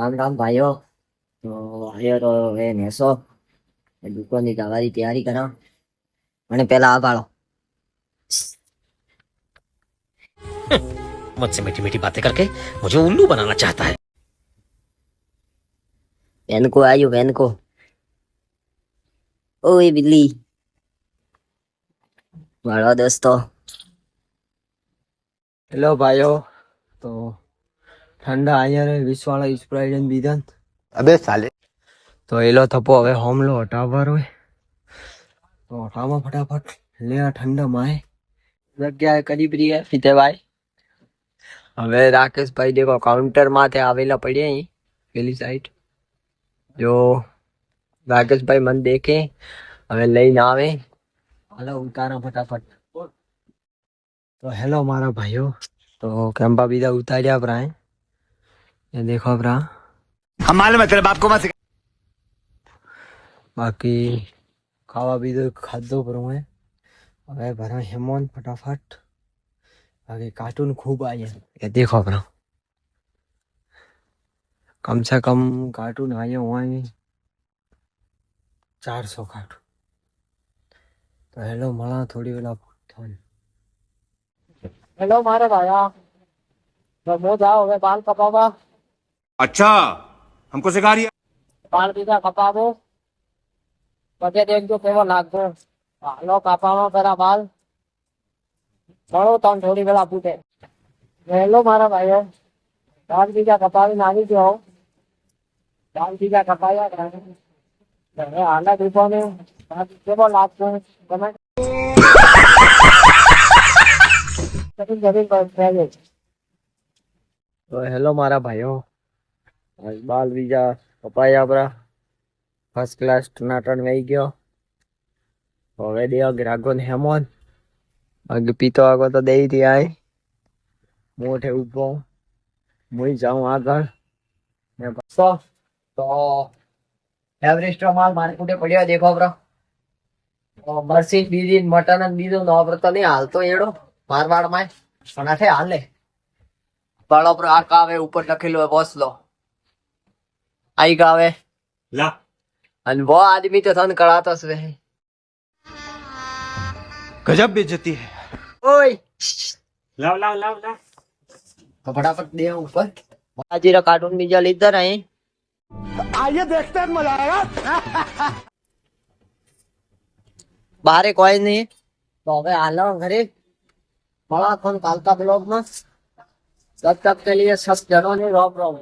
राम राम भाइयों। तो आयो तो હવે નેસો દુકાનની દવાની તૈયારી કરો અને પેલા આ પાડો मुझसे मीठी मीठी बातें करके मुझे उल्लू बनाना चाहता है। વેનકો આવ્યો વેનકો। ઓય બિલ્લી વાળો દોસ્તો। हेलो भाइयों। तो ठंडा आया रे विश वाला स्प्राइट एंड बीदन। अबे साले। तो एलो थपो हवे हमलो हटावर होय तो हटावा फटाफट ले आ ठंडा माए जग्या करीब रही है फीते भाई। હવે રાકેશભાઈ દેખો કાઉન્ટર માથે આવેલા પડ્યા અહીં પેલી સાઈડ જો રાકેશભાઈ મને દેખે હવે લઈને આવે હાલો ઉતારો ફટાફટ। तो हेलो मारा भाइयों। तो कैंपा बीजा उतार्या भरा है ये देखो भरा हम मालूम है तेरे बाप को मत सिखा। बाकी खावा बीजो खाधो पर है હવે ભરા હેમોન ફટાફટ बाकी कार्टून खूब आई है ये देखो भरा कम से कम कार्टून आए हुआ है 400 कार्टून। तो हेलो मला थोड़ी वेला हेलो मारे भाया तो मो जाओ હવે બાલ કપાવા। अच्छा हमको सिखा रही है। બાલ બીજા કપાવો પછી દેખજો કેવો લાગતો। હાલો કાપામાં પેલા બાલ મળો તને થોડી વેળા પૂછે। હેલો મારા ભાઈઓ બાલ બીજા કપાવીને આવી ગયો। બાલ બીજા કપાયા હવે હાલા દીપોને કેવો લાગતો તમે જમીન પર ફેંકે। तो हेलो मारा भाइयों आज बाल बीजा कपाया अपना फर्स्ट क्लास टनाटन वही गयो હવે દેવા ગ્રાહકો ને હેમોન બાકી પીતો આગો તો દઈ દી આય મોઢે ઉભો મુઈ જાઉં આગળ ને બસો। તો એવરેસ્ટ માલ માર્કેટે પડ્યો દેખો બ્રો મરસી બીજી મટન અને બીજું નો તો નહીં હાલતો એડો મારવાડ માં પણ આઠે હાલે बड़ो पर आ कावे ऊपर लखेलो है बॉस लो आई कावे ला अन वो आदमी तो थन कड़ाता से गजब बेइज्जती है। ओए लाओ लाओ लाओ लाओ। तो फटाफट दे ऊपर बाजीरा कार्टून भी जल इधर आए आइए देखते हैं मजा आएगा। बाहर कोई नहीं तो હવે હાલો ઘરે બड़ा फोन कालका ब्लॉग में तब तक के लिए सब जनों ने रोम रोम।